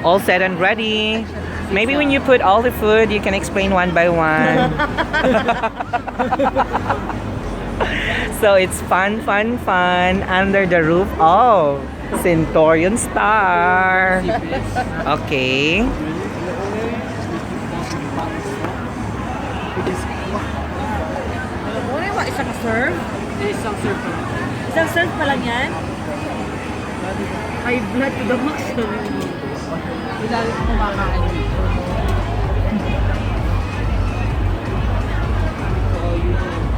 All set and ready. Maybe when you put all the food, you can explain one by one. So it's fun, fun, fun under the roof of Centurion Star. Okay. Ano yung isang serve? Isang serve pa lang. Isang serve pa lang yan? High blood to the max. Lalo ko kumakain dito.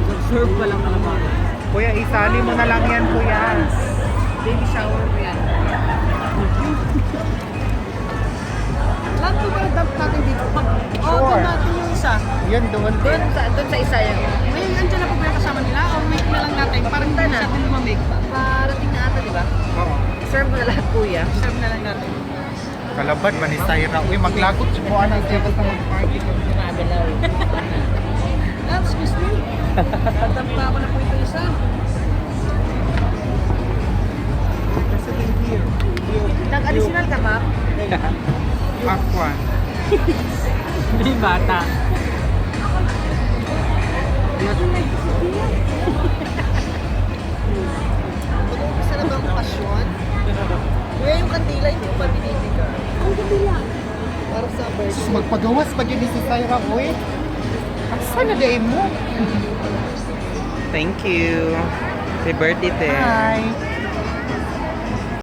Isang serve pa lang naman. Kuya, isali mo na lang yan, kuya. Baby shower ko yan. Lahat ko ba dump natin dito? Oo, Sure. dump natin yung isa. Yan, doon din. Doon sa isa yan. May andyan na po ba yung kasama nila? O make na lang natin? Parang hindi na. siya din lumamig. Parating na ata, di ba? Oo. Serve mo na lahat, kuya. Serve na lang natin. Kalabad man ni Syra. Uy, maglagot siya po. Anong table sa mag-party? Excuse me. Dump pa ako na po ito isa. Nag-additional ka, ma'am? Aquan. Hindi bata. Isa na bang pasyon? Kuya, yung kandila, hindi ko pa binibigay. Ang kandila? Para sa birthday. Magpagawas pag yun si Syra, uy. Asa na day mo? Thank you. Happy birthday, te. Hi.